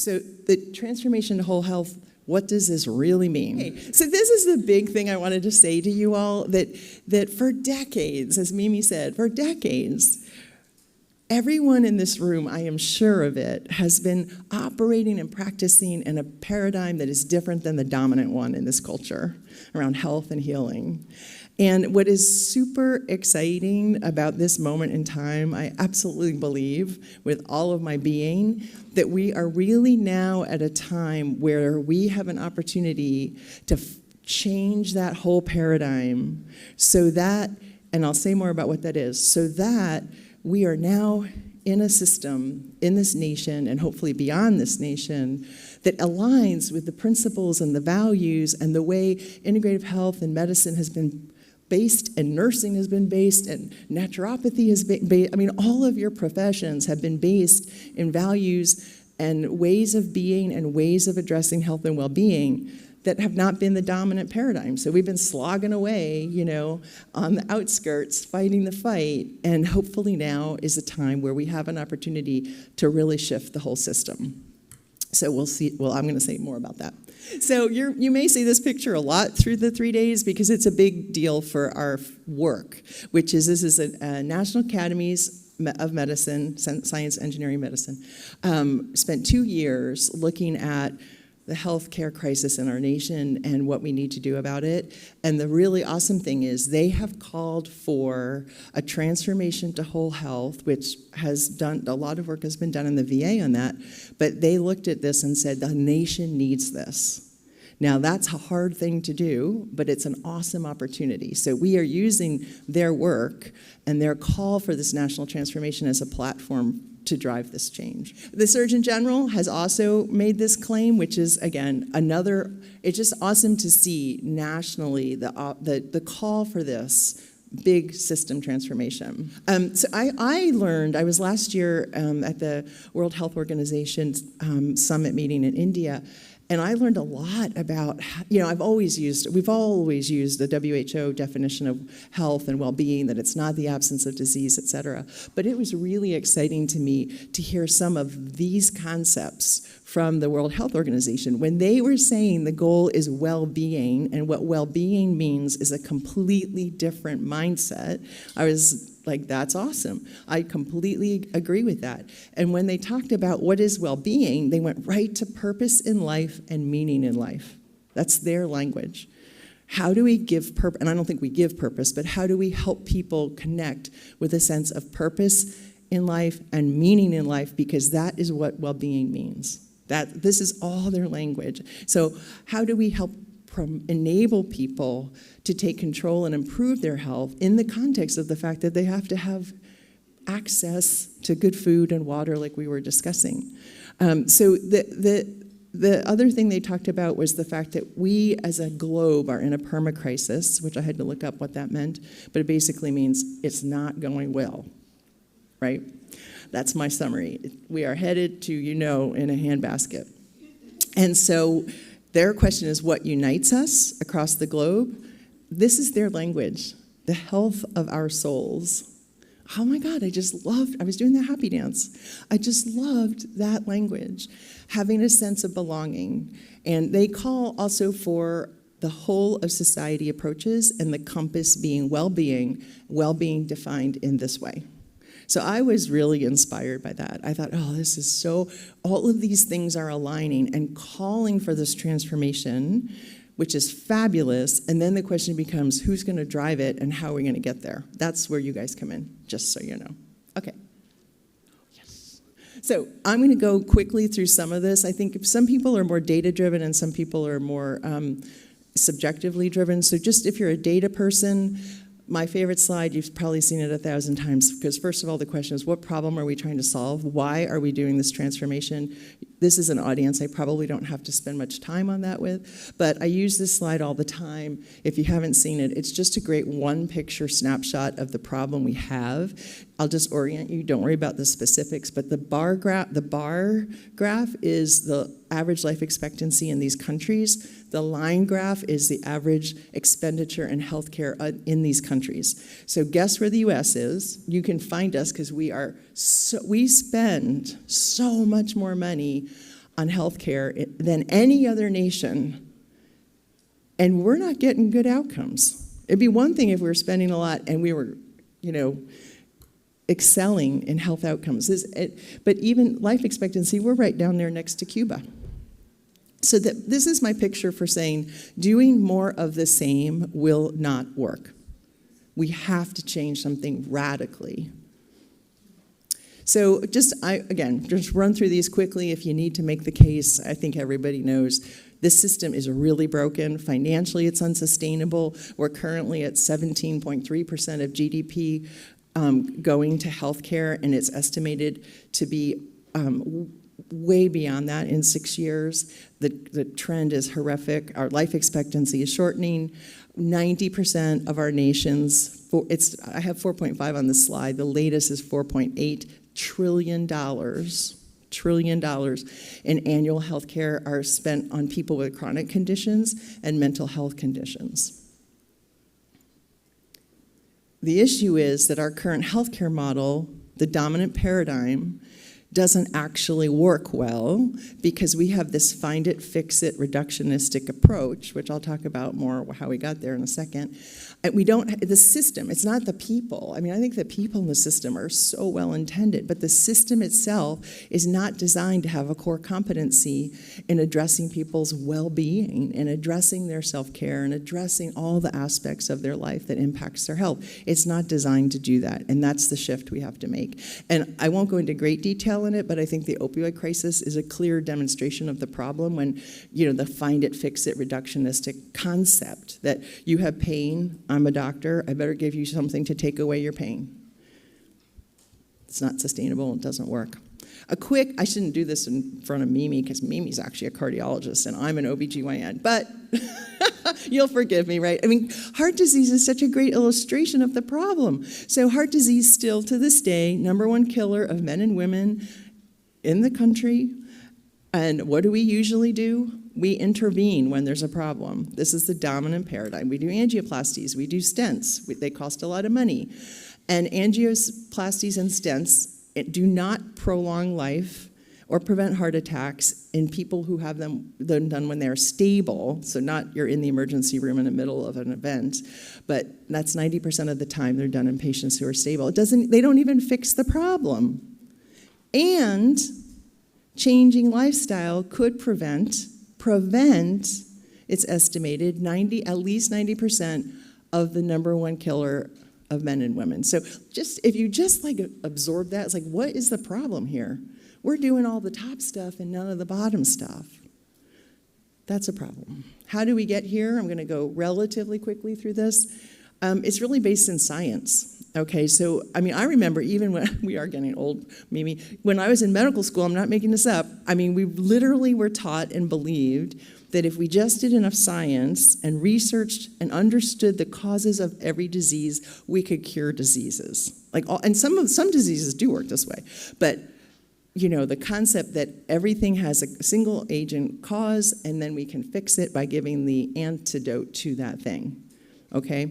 So the transformation to whole health, what does this really mean? Okay, so this is the big thing I wanted to say to you all, that for decades, as Mimi said, for decades, everyone in this room, I am sure of it, has been operating and practicing in a paradigm that is different than the dominant one in this culture around health and healing. And what is super exciting about this moment in time, I absolutely believe with all of my being, that we are really now at a time where we have an opportunity to change that whole paradigm so that, and I'll say more about what that is, so that we are now in a system in this nation and hopefully beyond this nation that aligns with the principles and the values and the way integrative health and medicine has been based, and nursing has been based, and naturopathy has been based. I mean, all of your professions have been based in values and ways of being and ways of addressing health and well-being that have not been the dominant paradigm. So we've been slogging away, on the outskirts, fighting the fight, and hopefully now is a time where we have an opportunity to really shift the whole system. So we'll see. Well, I'm going to say more about that. So you may see this picture a lot through the 3 days because it's a big deal for our work, which is this is a National Academies of Medicine, Science, Engineering, Medicine, spent 2 years looking at the healthcare crisis in our nation and what we need to do about it. And the really awesome thing is they have called for a transformation to whole health, which has done, a lot of work has been done in the VA on that, but they looked at this and said the nation needs this. Now that's a hard thing to do, but it's an awesome opportunity. So we are using their work and their call for this national transformation as a platform to drive this change. The Surgeon General has also made this claim, which is, again, it's just awesome to see nationally the call for this big system transformation. So I learned, I was last year at the World Health Organization summit meeting in India, and I learned a lot about, we've always used the WHO definition of health and well-being, that it's not the absence of disease, et cetera. But it was really exciting to me to hear some of these concepts from the World Health Organization. When they were saying the goal is well-being, and what well-being means is a completely different mindset, I was like, that's awesome. I completely agree with that. And when they talked about what is well-being, they went right to purpose in life and meaning in life. That's their language. How do we give purpose? And I don't think we give purpose, but how do we help people connect with a sense of purpose in life and meaning in life? Because that is what well-being means. This is all their language. So how do we help enable people to take control and improve their health in the context of the fact that they have to have access to good food and water like we were discussing. So the other thing they talked about was the fact that we as a globe are in a permacrisis, which I had to look up what that meant, but it basically means it's not going well, right? That's my summary. We are headed to, in a handbasket. And so their question is, what unites us across the globe? This is their language, the health of our souls. Oh my God, I was doing the happy dance. I just loved that language, having a sense of belonging. And they call also for the whole of society approaches and the compass being well-being defined in this way. So I was really inspired by that. I thought, this is so, all of these things are aligning and calling for this transformation, which is fabulous. And then the question becomes, who's going to drive it and how are we going to get there? That's where you guys come in, just so you know. Okay. Yes. So I'm going to go quickly through some of this. I think some people are more data-driven and some people are more subjectively driven. So just if you're a data person, my favorite slide, you've probably seen it 1,000 times, because first of all, the question is, what problem are we trying to solve? Why are we doing this transformation? This is an audience I probably don't have to spend much time on that with, but I use this slide all the time. If you haven't seen it, it's just a great one-picture snapshot of the problem we have. I'll just orient you, don't worry about the specifics, but the bar graph is the average life expectancy in these countries. The line graph is the average expenditure in healthcare in these countries. So guess where the US is? You can find us because we spend so much more money on healthcare than any other nation, and we're not getting good outcomes. It'd be one thing if we were spending a lot and we were, excelling in health outcomes. But even life expectancy, we're right down there next to Cuba. So this is my picture for saying doing more of the same will not work. We have to change something radically. So just run through these quickly if you need to make the case. I think everybody knows this system is really broken. Financially, it's unsustainable. We're currently at 17.3% of GDP going to healthcare, and it's estimated to be way beyond that in 6 years. The trend is horrific. Our life expectancy is shortening. 90% of our nations, I have 4.5 on the slide. The latest is $4.8 trillion in annual health care are spent on people with chronic conditions and mental health conditions. The issue is that our current healthcare model, the dominant paradigm, doesn't actually work well because we have this find it, fix it, reductionistic approach, which I'll talk about more how we got there in a second. And the system, it's not the people. I mean, I think the people in the system are so well intended, but the system itself is not designed to have a core competency in addressing people's well-being and addressing their self-care and addressing all the aspects of their life that impacts their health. It's not designed to do that, and that's the shift we have to make. And I won't go into great detail in it, but I think the opioid crisis is a clear demonstration of the problem when, the find it, fix it, reductionistic concept that you have pain, I'm a doctor, I better give you something to take away your pain. It's not sustainable, it doesn't work. I shouldn't do this in front of Mimi because Mimi's actually a cardiologist and I'm an OBGYN, but you'll forgive me, right? I mean, heart disease is such a great illustration of the problem. So heart disease still to this day, #1 killer of men and women in the country. And what do we usually do? We intervene when there's a problem. This is the dominant paradigm. We do angioplasties, we do stents. They cost a lot of money. And angioplasties and stents do not prolong life or prevent heart attacks in people who have them done when they're stable, so not you're in the emergency room in the middle of an event, but that's 90% of the time they're done in patients who are stable. They don't even fix the problem. And changing lifestyle could prevent, it's estimated, at least 90% of the #1 killer of men and women. So if you absorb that, it's like, what is the problem here? We're doing all the top stuff and none of the bottom stuff. That's a problem. How do we get here? I'm going to go relatively quickly through this. It's really based in science. Okay, so, I remember even when, we are getting old, Mimi, when I was in medical school, I'm not making this up, we literally were taught and believed that if we just did enough science and researched and understood the causes of every disease, we could cure diseases. And some diseases do work this way, but the concept that everything has a single agent cause and then we can fix it by giving the antidote to that thing, okay?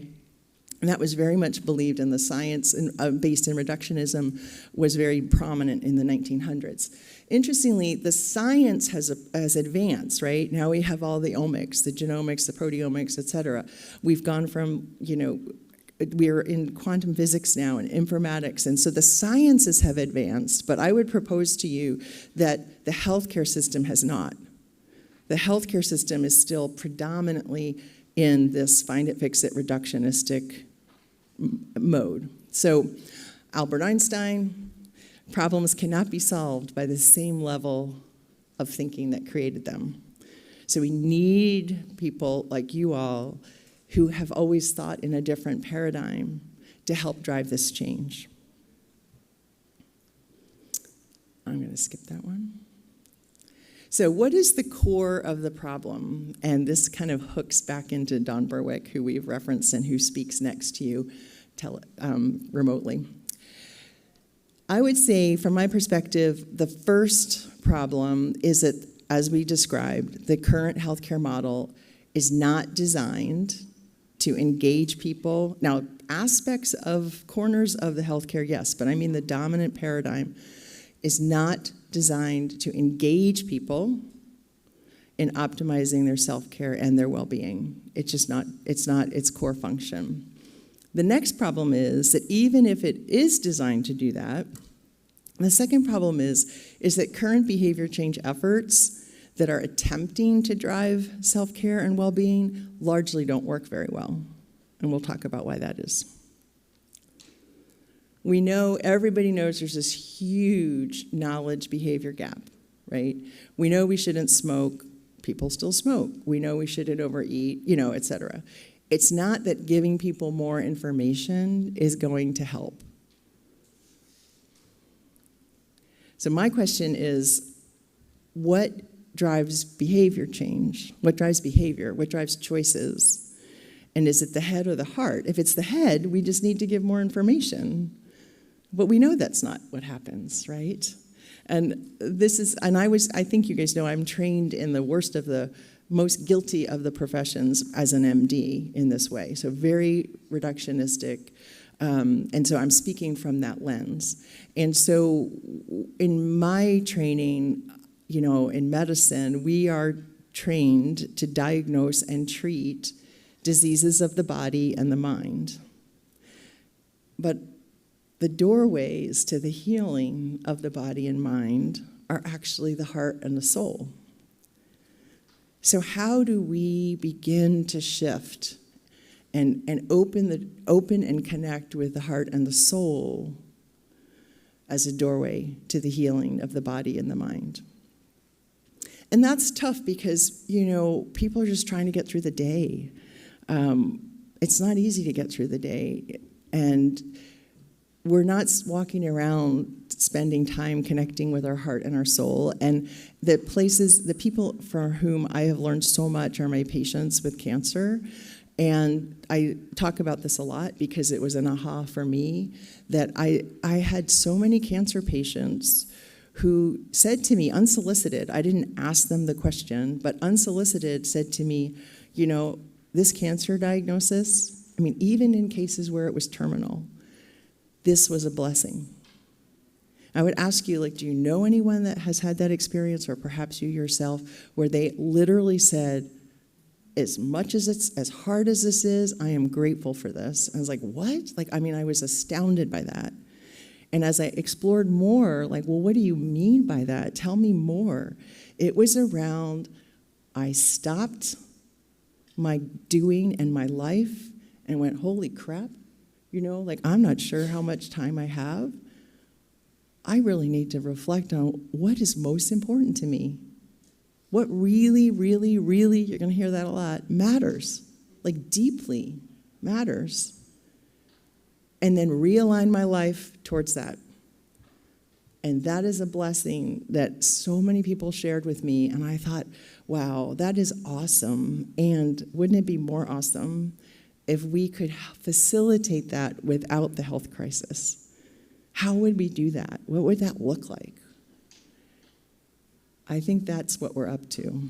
And that was very much believed in the science based in reductionism was very prominent in the 1900s. Interestingly, the science has advanced, right? Now we have all the omics, the genomics, the proteomics, et cetera. We've gone from, we're in quantum physics now and informatics, and so the sciences have advanced, but I would propose to you that the healthcare system has not. The healthcare system is still predominantly in this find it, fix it, reductionistic mode. So Albert Einstein, problems cannot be solved by the same level of thinking that created them. So we need people like you all who have always thought in a different paradigm to help drive this change. I'm going to skip that one. So what is the core of the problem? And this kind of hooks back into Don Berwick, who we've referenced and who speaks next to you remotely. I would say, from my perspective, the first problem is that, as we described, the current healthcare model is not designed to engage people. Now, aspects of corners of the healthcare, yes, but I mean the dominant paradigm is not designed to engage people in optimizing their self-care and their well-being. It's not its core function. The next problem is that even if it is designed to do that, the second problem is that current behavior change efforts that are attempting to drive self-care and well-being largely don't work very well. And we'll talk about why that is. We know, everybody knows there's this huge knowledge behavior gap, right? We know we shouldn't smoke, people still smoke. We know we shouldn't overeat, et cetera. It's not that giving people more information is going to help. So my question is, what drives behavior change? What drives behavior? What drives choices? And is it the head or the heart? If it's the head, we just need to give more information. But we know that's not what happens, right? And I think you guys know I'm trained in the worst of the most guilty of the professions as an MD in this way. So very reductionistic. And so I'm speaking from that lens. And so in my training, in medicine, we are trained to diagnose and treat diseases of the body and the mind. But the doorways to the healing of the body and mind are actually the heart and the soul. So how do we begin to shift and open and connect with the heart and the soul as a doorway to the healing of the body and the mind? And that's tough because, people are just trying to get through the day. It's not easy to get through the day. And we're not walking around spending time connecting with our heart and our soul. And the people for whom I have learned so much are my patients with cancer. And I talk about this a lot because it was an aha for me that I had so many cancer patients who said to me, unsolicited, I didn't ask them the question, but unsolicited said to me, this cancer diagnosis, even in cases where it was terminal, this was a blessing. I would ask you, do you know anyone that has had that experience, or perhaps you yourself, where they literally said, as much as it's as hard as this is, I am grateful for this. I was like, what? I was astounded by that. And as I explored more, well, what do you mean by that? Tell me more. It was around, I stopped my doing and my life and went, holy crap. I'm not sure how much time I have. I really need to reflect on what is most important to me. What really, really, really, you're going to hear that a lot, matters, deeply matters. And then realign my life towards that. And that is a blessing that so many people shared with me. And I thought, wow, that is awesome. And wouldn't it be more awesome if we could facilitate that without the health crisis? How would we do that? What would that look like? I think that's what we're up to.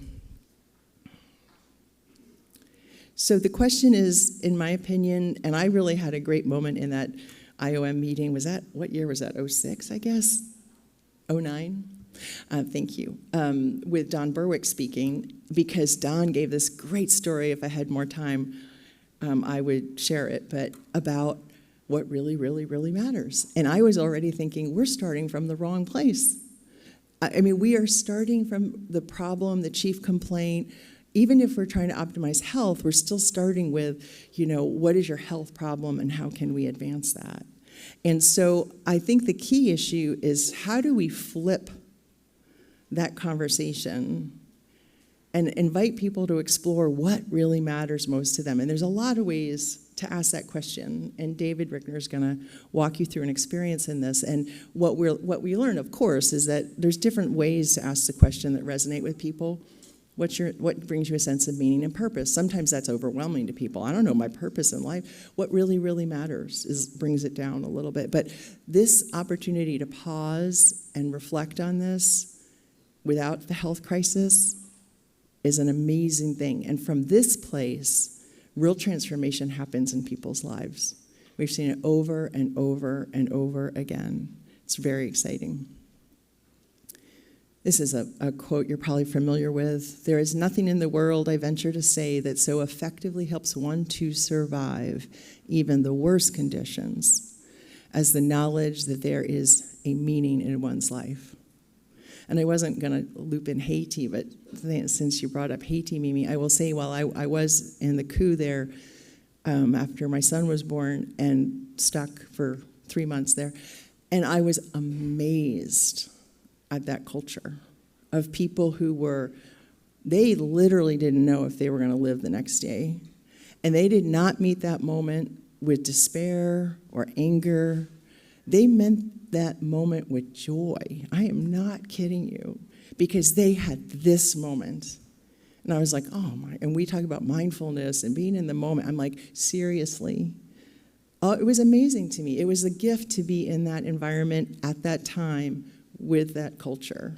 So the question is, in my opinion, and I really had a great moment in that IOM meeting. What year was that? 06, I guess? 09? Thank you. With Don Berwick speaking, because Don gave this great story. If I had more time, I would share it, but about what really, really, really matters. And I was already thinking, we're starting from the wrong place. We are starting from the problem, the chief complaint. Even if we're trying to optimize health, we're still starting with, what is your health problem and how can we advance that? And so I think the key issue is, how do we flip that conversation and invite people to explore what really matters most to them? And there's a lot of ways to ask that question, and David Rickner is going to walk you through an experience in this. And what we learn, of course, is that there's different ways to ask the question that resonate with people. What brings you a sense of meaning and purpose? Sometimes that's overwhelming to people. I don't know my purpose in life. What really, really matters brings it down a little bit. But this opportunity to pause and reflect on this without the health crisis is an amazing thing. And from this place, real transformation happens in people's lives. We've seen it over and over and over again. It's very exciting. This is a quote you're probably familiar with. "There is nothing in the world, I venture to say, that so effectively helps one to survive even the worst conditions as the knowledge that there is a meaning in one's life." And I wasn't going to loop in Haiti, but since you brought up Haiti, Mimi, I will say while I was in the coup there after my son was born and stuck for 3 months there, and I was amazed at that culture of people who they literally didn't know if they were going to live the next day. And they did not meet that moment with despair or anger. They meant that moment with joy. I am not kidding you, because they had this moment. And I was like, oh my, and we talk about mindfulness and being in the moment. I'm like, seriously? Oh, it was amazing to me. It was a gift to be in that environment at that time with that culture.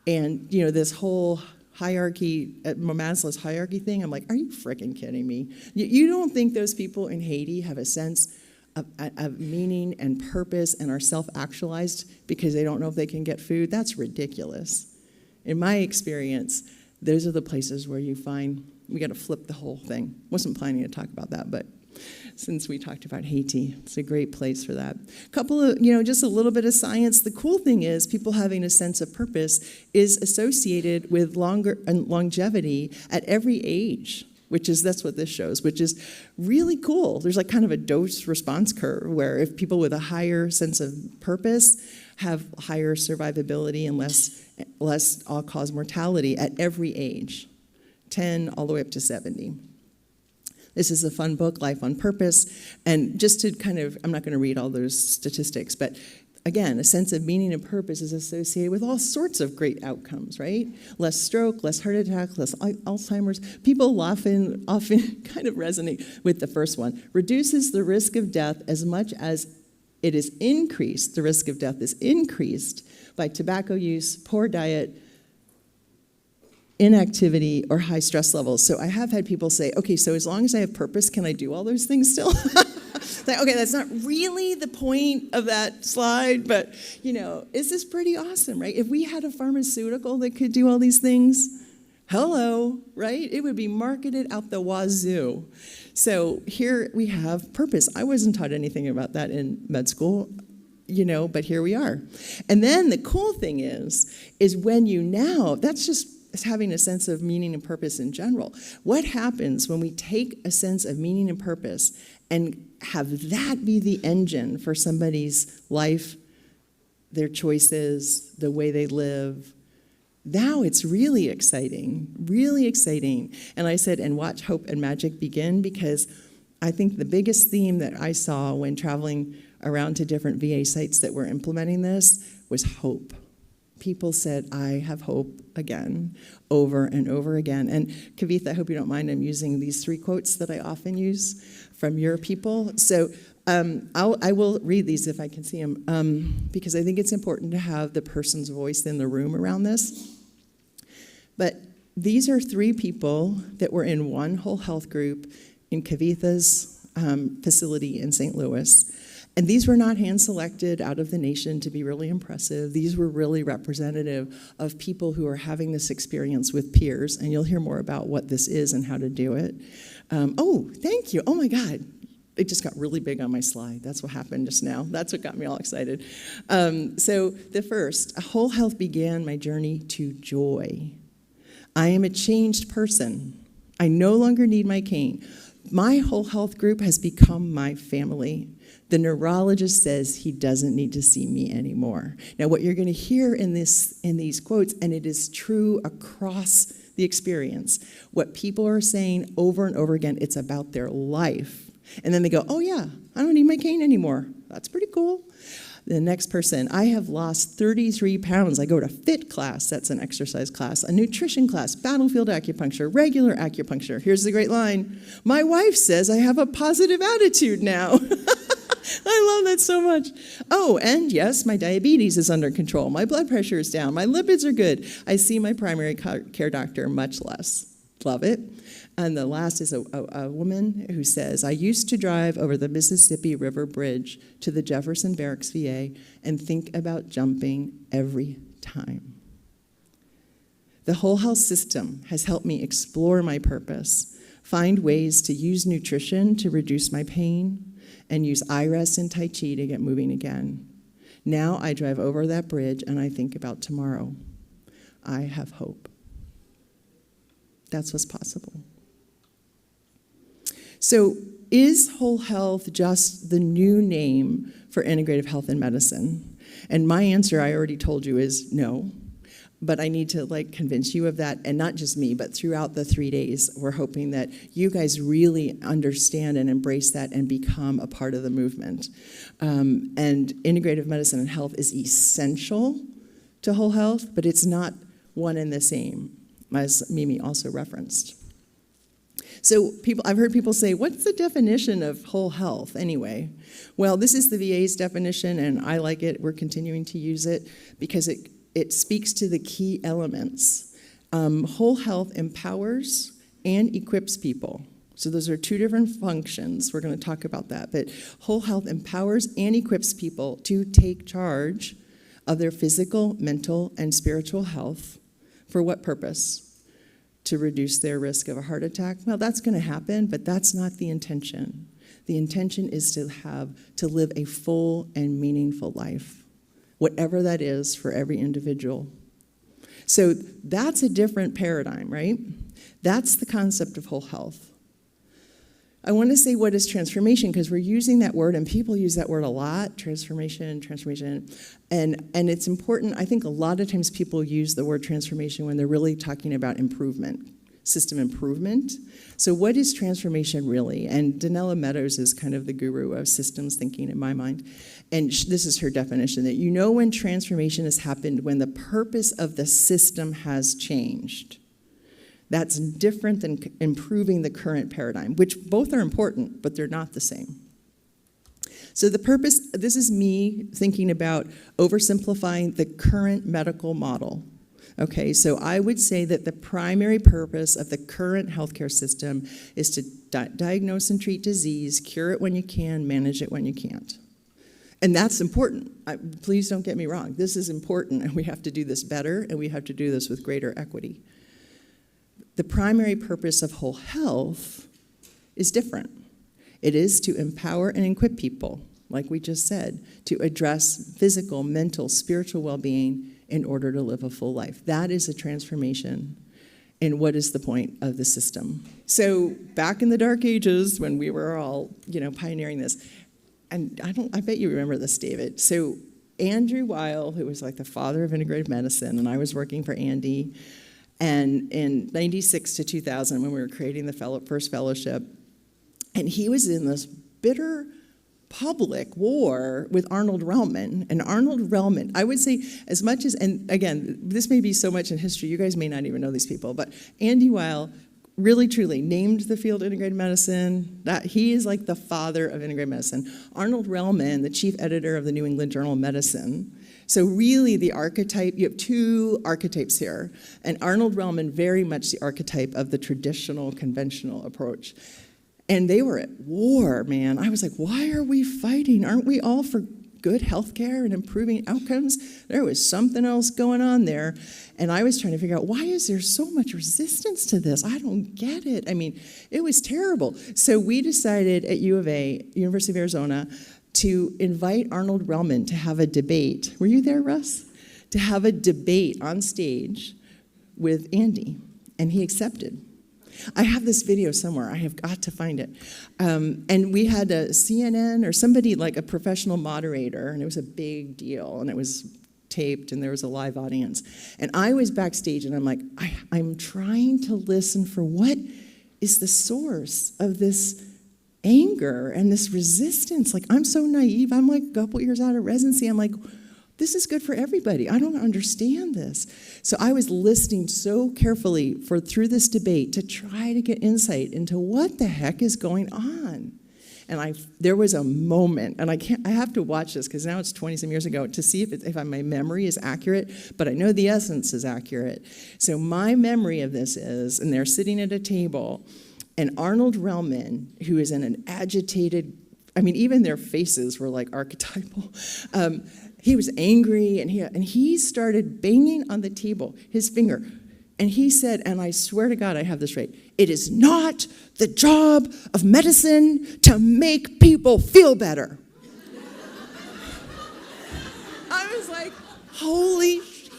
And, this whole hierarchy, Maslow's hierarchy thing, I'm like, are you freaking kidding me? You don't think those people in Haiti have a sense of meaning and purpose and are self-actualized because they don't know if they can get food? That's ridiculous. In my experience, those are the places where you find, we got to flip the whole thing. Wasn't planning to talk about that, but since we talked about Haiti, it's a great place for that. Couple of, just a little bit of science. The cool thing is people having a sense of purpose is associated with longer and longevity at every age, that's what this shows, which is really cool. There's like kind of a dose response curve where if people with a higher sense of purpose have higher survivability and less all-cause mortality at every age, 10 all the way up to 70. This is a fun book, Life on Purpose. And just to I'm not going to read all those statistics, but again, a sense of meaning and purpose is associated with all sorts of great outcomes, right? Less stroke, less heart attack, less Alzheimer's. People often kind of resonate with the first one. Reduces the risk of death as much as it is increased. The risk of death is increased by tobacco use, poor diet, inactivity, or high stress levels. So I have had people say, okay, so as long as I have purpose, can I do all those things still? Like, okay, that's not really the point of that slide, but, is this pretty awesome, right? If we had a pharmaceutical that could do all these things, hello, right? It would be marketed out the wazoo. So here we have purpose. I wasn't taught anything about that in med school, but here we are. And then the cool thing is when that's just having a sense of meaning and purpose in general. What happens when we take a sense of meaning and purpose and have that be the engine for somebody's life, their choices, the way they live? Now it's really exciting, really exciting. And I said, and watch hope and magic begin, because I think the biggest theme that I saw when traveling around to different VA sites that were implementing this was hope. People said, I have hope again, over and over again. And Kavitha, I hope you don't mind, I'm using these 3 quotes that I often use from your people. So I will read these if I can see them, because I think it's important to have the person's voice in the room around this. But these are 3 people that were in one whole health group in Kavitha's facility in St. Louis. And these were not hand-selected out of the nation to be really impressive. These were really representative of people who are having this experience with peers, and you'll hear more about what this is and how to do it. Oh, thank you. Oh, my God. It just got really big on my slide. That's what happened just now. That's what got me all excited. So the first, whole health began my journey to joy. I am a changed person. I no longer need my cane. My whole health group has become my family. The neurologist says he doesn't need to see me anymore. Now, what you're going to hear in these quotes, and it is true across the experience, what people are saying over and over again, it's about their life. And then they go, oh yeah, I don't need my cane anymore. That's pretty cool. The next person, I have lost 33 pounds. I go to FIT class, that's an exercise class, a nutrition class, battlefield acupuncture, regular acupuncture. Here's the great line. My wife says I have a positive attitude now. I love that so much. Oh, and yes, my diabetes is under control. My blood pressure is down. My lipids are good. I see my primary care doctor much less. Love it. And the last is a woman who says, I used to drive over the Mississippi River Bridge to the Jefferson Barracks VA and think about jumping every time. time. The whole health system has helped me explore my purpose, find ways to use nutrition to reduce my pain, and use iRest and Tai Chi to get moving again. Now I drive over that bridge and I think about tomorrow. I have hope. That's what's possible. So, is whole health just the new name for integrative health and medicine? And my answer, I already told you, is no. But I need to convince you of that, and not just me, but throughout the 3 days, we're hoping that you guys really understand and embrace that and become a part of the movement. And integrative medicine and health is essential to whole health, but it's not one and the same, as Mimi also referenced. So I've heard people say, what's the definition of whole health anyway? Well, this is the VA's definition, and I like it. We're continuing to use it because it speaks to the key elements. Whole health empowers and equips people. So those are two different functions. We're going to talk about that. But whole health empowers and equips people to take charge of their physical, mental, and spiritual health. For what purpose? To reduce their risk of a heart attack? Well, that's going to happen, but that's not the intention. The intention is to live a full and meaningful life, whatever that is for every individual. So that's a different paradigm, right? That's the concept of whole health. I want to say, what is transformation? Because we're using that word, and people use that word a lot, transformation. And it's important. I think a lot of times people use the word transformation when they're really talking about improvement, system improvement. So what is transformation really? And Danella Meadows is kind of the guru of systems thinking in my mind. And this is her definition, that you know when transformation has happened when the purpose of the system has changed. That's different than improving the current paradigm, which both are important, but they're not the same. So the purpose, this is me thinking about oversimplifying the current medical model. Okay, so I would say that the primary purpose of the current healthcare system is to diagnose and treat disease, cure it when you can, manage it when you can't. And that's important. Please don't get me wrong. This is important, and we have to do this better, and we have to do this with greater equity. The primary purpose of whole health is different. It is to empower and equip people, like we just said, to address physical, mental, spiritual well-being in order to live a full life. That is a transformation. And what is the point of the system? So back in the dark ages, when we were all, pioneering this, and I bet you remember this, David. So Andrew Weil, who was like the father of integrative medicine, and I was working for Andy. And in 96 to 2000, when we were creating the first fellowship, and he was in this bitter public war with Arnold Relman. And Arnold Relman, I would say as much as, and again, this may be so much in history, you guys may not even know these people, but Andy Weil really truly named the field integrative medicine. That he is like the father of integrative medicine. Arnold Relman, the chief editor of the New England Journal of Medicine. So really the archetype, you have two archetypes here. And Arnold Relman, very much the archetype of the traditional, conventional approach. And they were at war, man. I was like, why are we fighting? Aren't we all for good health care and improving outcomes? There was something else going on there. And I was trying to figure out, why is there so much resistance to this? I don't get it. I mean, it was terrible. So we decided at U of A, University of Arizona, to invite Arnold Relman to have a debate. Were you there, Russ? To have a debate on stage with Andy. And he accepted. I have this video somewhere. I have got to find it. And we had a CNN or somebody, like a professional moderator, and it was a big deal, and it was taped, and there was a live audience. And I was backstage, and I'm like, I'm trying to listen for what is the source of this anger and this resistance. Like, I'm so naive. I'm like a couple years out of residency. I'm like, this is good for everybody. I don't understand this. So I was listening so carefully through this debate to try to get insight into what the heck is going on. And there was a moment, and I have to watch this because now it's 20-some years ago to see if my memory is accurate, but I know the essence is accurate. So my memory of this is, and they're sitting at a table, and Arnold Relman, who is in an agitated, I mean, even their faces were like archetypal. He was angry, and he started banging on the table, his finger. And he said, and I swear to God I have this right, it is not the job of medicine to make people feel better. I was like, holy shit,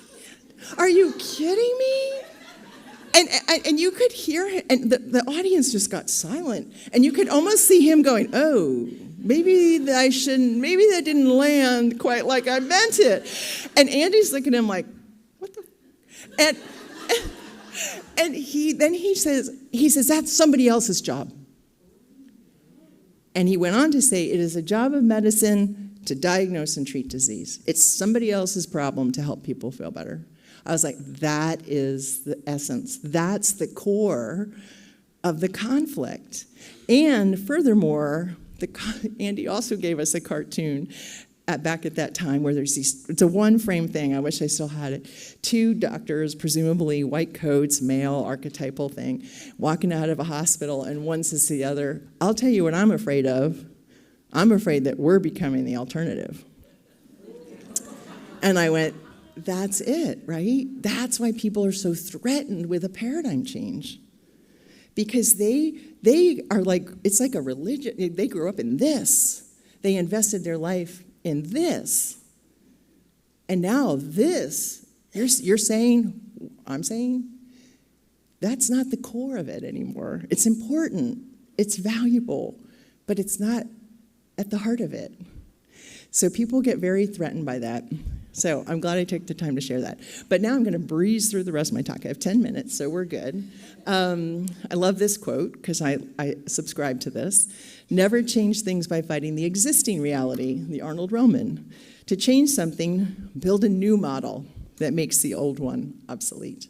are you kidding me? And you could hear him, and the audience just got silent. And you could almost see him going, oh, maybe that didn't land quite like I meant it. And Andy's looking at him like, what the? And he says, that's somebody else's job. And he went on to say, it is a job of medicine to diagnose and treat disease. It's somebody else's problem to help people feel better. I was like, that is the essence. That's the core of the conflict. And furthermore, Andy also gave us a cartoon back at that time where there's it's a one-frame thing. I wish I still had it. 2 doctors, presumably white coats, male, archetypal thing, walking out of a hospital, and one says to the other, I'll tell you what I'm afraid of. I'm afraid that we're becoming the alternative. And I went, that's it, right? That's why people are so threatened with a paradigm change. Because they are like, it's like a religion. They grew up in this. They invested their life in this. And now this, you're saying, I'm saying, that's not the core of it anymore. It's important, it's valuable, but it's not at the heart of it. So people get very threatened by that. So I'm glad I took the time to share that. But now I'm going to breeze through the rest of my talk. I have 10 minutes, so we're good. I love this quote because I subscribe to this. Never change things by fighting the existing reality, the Arnold Roman. To change something, build a new model that makes the old one obsolete.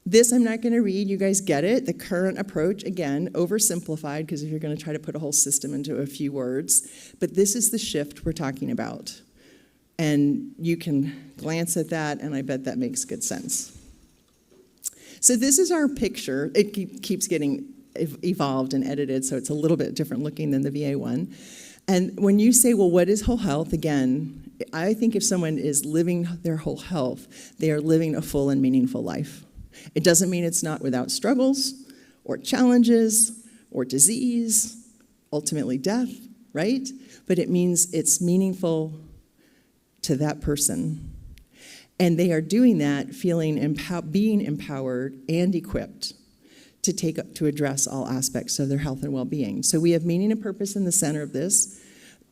This I'm not going to read. You guys get it. The current approach, again, oversimplified, because if you're going to try to put a whole system into a few words. But this is the shift we're talking about. And you can glance at that, and I bet that makes good sense. So this is our picture. It keeps getting evolved and edited, so it's a little bit different looking than the VA one. And when you say, well, what is whole health? Again, I think if someone is living their whole health, they are living a full and meaningful life. It doesn't mean it's not without struggles or challenges or disease, ultimately death, right? But it means it's meaningful to that person. And they are doing that feeling being empowered and equipped to address all aspects of their health and well-being. So we have meaning and purpose in the center of this.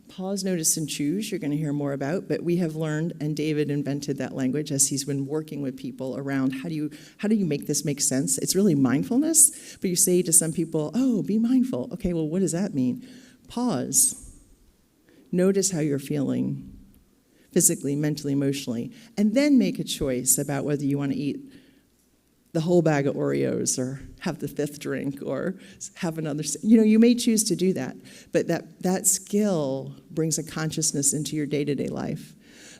Pause, notice, and choose, you're going to hear more about, but we have learned, and David invented that language as he's been working with people around how do you make this make sense? It's really mindfulness, but you say to some people, oh, be mindful. Okay, well, what does that mean? Pause. Notice how you're feeling physically, mentally, emotionally, and then make a choice about whether you want to eat the whole bag of Oreos or have the 5th drink or have another, you may choose to do that, but that skill brings a consciousness into your day-to-day life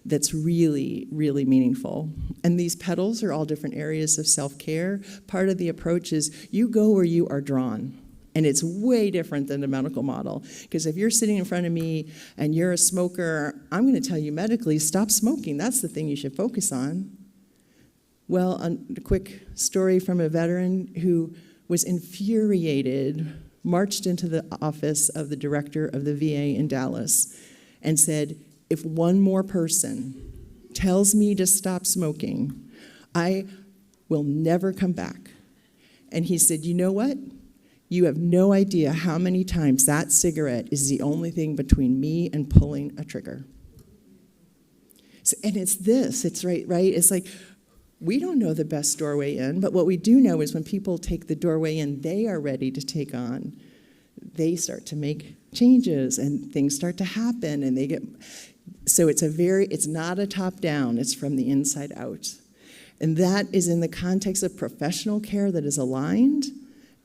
that's really, really meaningful. And these petals are all different areas of self-care. Part of the approach is you go where you are drawn. And it's way different than the medical model. Because if you're sitting in front of me and you're a smoker, I'm going to tell you medically, stop smoking. That's the thing you should focus on. Well, a quick story from a veteran who was infuriated, marched into the office of the director of the VA in Dallas and said, if one more person tells me to stop smoking, I will never come back. And he said, you know what? You have no idea how many times that cigarette is the only thing between me and pulling a trigger. So, and it's this, it's right? It's like, we don't know the best doorway in, but what we do know is when people take the doorway in they are ready to take on, they start to make changes and things start to happen and they get, so it's not a top-down, it's from the inside out. And that is in the context of professional care that is aligned.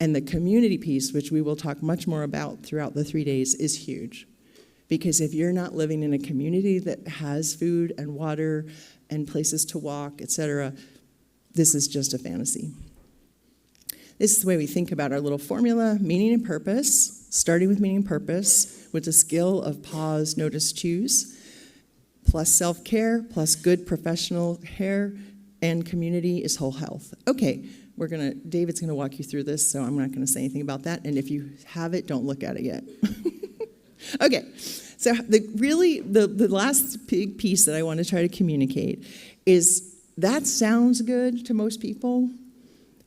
And the community piece, which we will talk much more about throughout the 3 days, is huge. Because if you're not living in a community that has food and water and places to walk, etc., this is just a fantasy. This is the way we think about our little formula, meaning and purpose, starting with meaning and purpose, with the skill of pause, notice, choose. plus self-care, plus good professional care and community is whole health. Okay, David's gonna walk you through this, so I'm not gonna say anything about that, and if you have it, don't look at it yet. Okay, so the last big piece that I want to try to communicate is that sounds good to most people,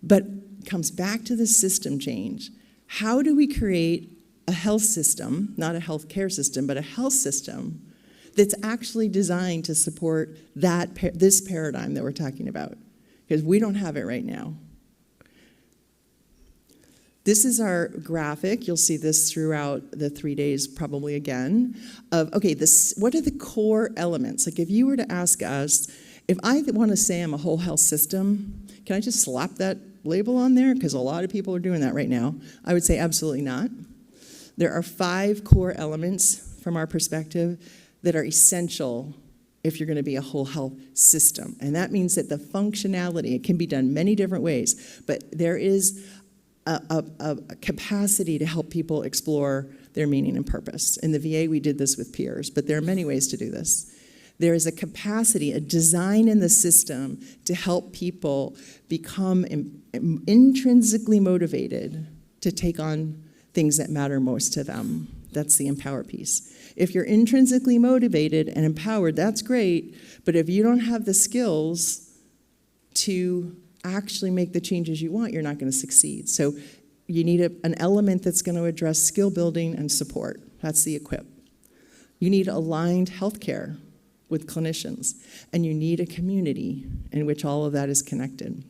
but comes back to the system change. How do we create a health system, not a health care system, but a health system that's actually designed to support this paradigm that we're talking about? Because we don't have it right now. This is our graphic. You'll see this throughout the 3 days probably again. What are the core elements? Like if you were to ask us, if I want to say I'm a whole health system, can I just slap that label on there? Because a lot of people are doing that right now. I would say absolutely not. There are 5 core elements from our perspective that are essential if you're going to be a whole health system. And that means that the functionality, it can be done many different ways, but there is a capacity to help people explore their meaning and purpose. In the VA, we did this with peers, but there are many ways to do this. There is a capacity, a design in the system to help people become intrinsically motivated to take on things that matter most to them. That's the empower piece. If you're intrinsically motivated and empowered, that's great, but if you don't have the skills to actually make the changes you want, you're not going to succeed. So you need an element that's going to address skill building and support. That's the equip. You need aligned healthcare with clinicians, and you need a community in which all of that is connected.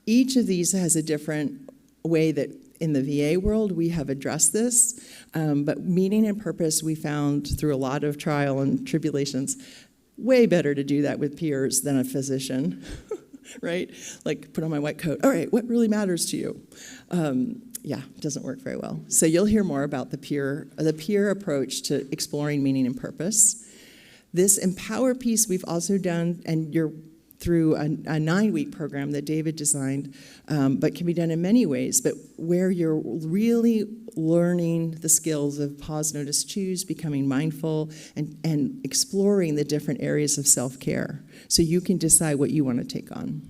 Each of these has a different way that in the VA world we have addressed this, but meaning and purpose we found through a lot of trial and tribulations, way better to do that with peers than a physician, right? Like put on my white coat, all right, what really matters to you? It doesn't work very well. So you'll hear more about the peer approach to exploring meaning and purpose. This empower piece we've also done, and you're through a 9-week program that David designed, but can be done in many ways, but where you're really learning the skills of pause, notice, choose, becoming mindful, and exploring the different areas of self-care so you can decide what you want to take on.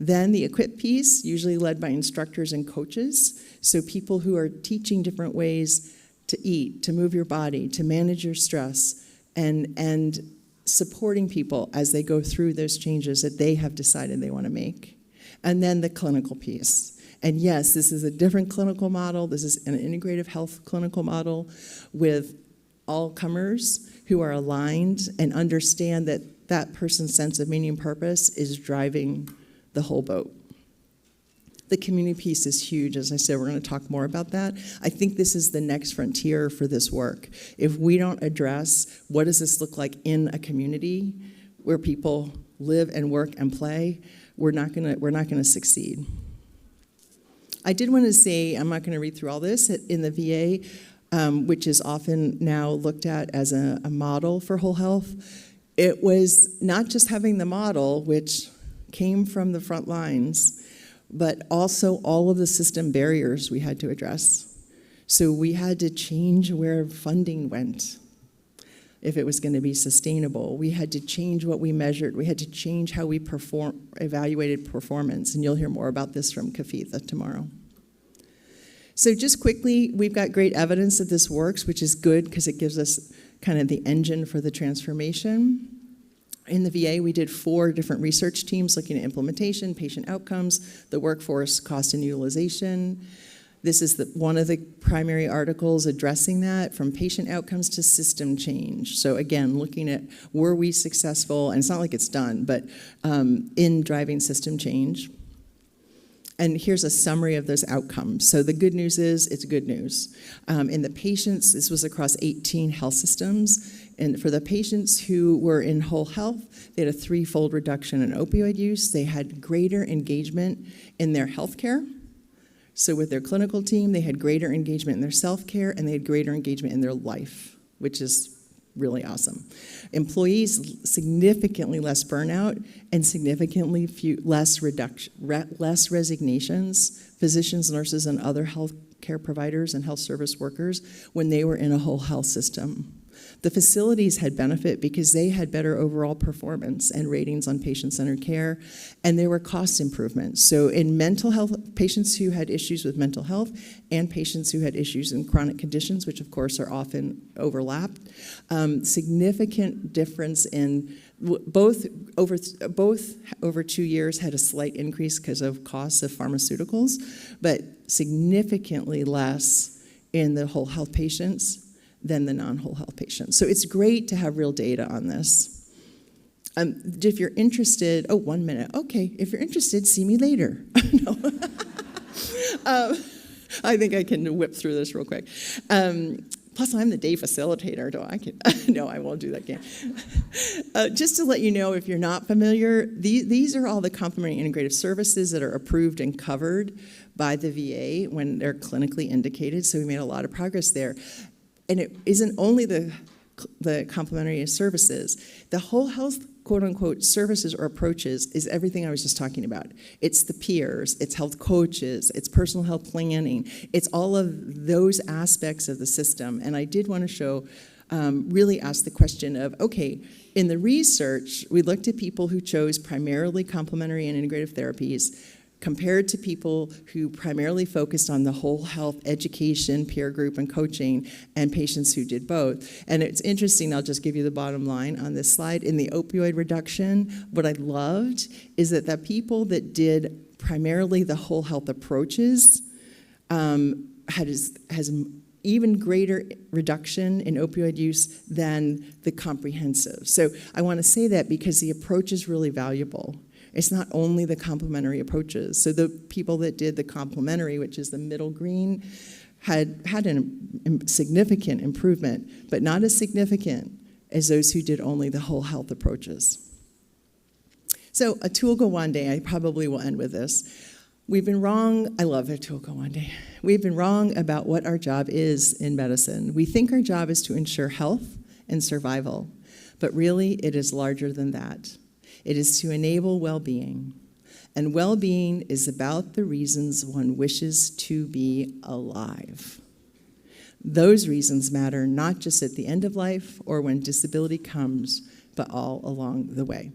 Then the equip piece, usually led by instructors and coaches, so people who are teaching different ways to eat, to move your body, to manage your stress, and supporting people as they go through those changes that they have decided they want to make. And then the clinical piece. And yes, this is a different clinical model. This is an integrative health clinical model with all comers who are aligned and understand that that person's sense of meaning and purpose is driving the whole boat. The community piece is huge. As I said, we're going to talk more about that. I think this is the next frontier for this work. If we don't address what does this look like in a community where people live and work and play, we're not going to succeed. I did want to say, I'm not going to read through all this, in the VA, which is often now looked at as a model for whole health, it was not just having the model, which came from the front lines, but also all of the system barriers we had to address. So we had to change where funding went if it was going to be sustainable. We had to change what we measured. We had to change how we evaluated performance, and you'll hear more about this from Kafitha tomorrow. So just quickly, we've got great evidence that this works, which is good because it gives us kind of the engine for the transformation. In the VA, we did 4 different research teams looking at implementation, patient outcomes, the workforce, cost and utilization. This is one of the primary articles addressing that, from patient outcomes to system change. So again, looking at were we successful, and it's not like it's done, but in driving system change. And here's a summary of those outcomes. So the good news is, it's good news. In the patients, this was across 18 health systems. And for the patients who were in whole health, they had a 3-fold reduction in opioid use. They had greater engagement in their healthcare. So with their clinical team, they had greater engagement in their self-care, and they had greater engagement in their life, which is really awesome. Employees, significantly less burnout and significantly less resignations. Physicians, nurses, and other health care providers and health service workers when they were in a whole health system. The facilities had benefit because they had better overall performance and ratings on patient-centered care, and there were cost improvements. So in mental health, patients who had issues with mental health and patients who had issues in chronic conditions, which of course are often overlapped, significant difference in both over 2 years had a slight increase because of costs of pharmaceuticals, but significantly less in the whole health patients than the non-whole health patients. So it's great to have real data on this. If you're interested, 1 minute. Okay, if you're interested, see me later. No. I think I can whip through this real quick. Plus, I'm the day facilitator. No, I won't do that game. Just to let you know, if you're not familiar, these are all the complementary integrative services that are approved and covered by the VA when they're clinically indicated. So we made a lot of progress there. And it isn't only the complementary services. The whole health, quote unquote, services or approaches is everything I was just talking about. It's the peers, it's health coaches, it's personal health planning, it's all of those aspects of the system. And I did want to show, really ask the question of, okay, in the research, we looked at people who chose primarily complementary and integrative therapies compared to people who primarily focused on the whole health education, peer group, and coaching, and patients who did both. And it's interesting, I'll just give you the bottom line on this slide. In the opioid reduction, what I loved is that the people that did primarily the whole health approaches has even greater reduction in opioid use than the comprehensive. So I want to say that because the approach is really valuable. It's not only the complementary approaches. So the people that did the complementary, which is the middle green, had a significant improvement, but not as significant as those who did only the whole health approaches. So Atul Gawande, I probably will end with this. We've been wrong, I love Atul Gawande. We've been wrong about what our job is in medicine. We think our job is to ensure health and survival, but really it is larger than that. It is to enable well-being. And well-being is about the reasons one wishes to be alive. Those reasons matter not just at the end of life or when disability comes, but all along the way.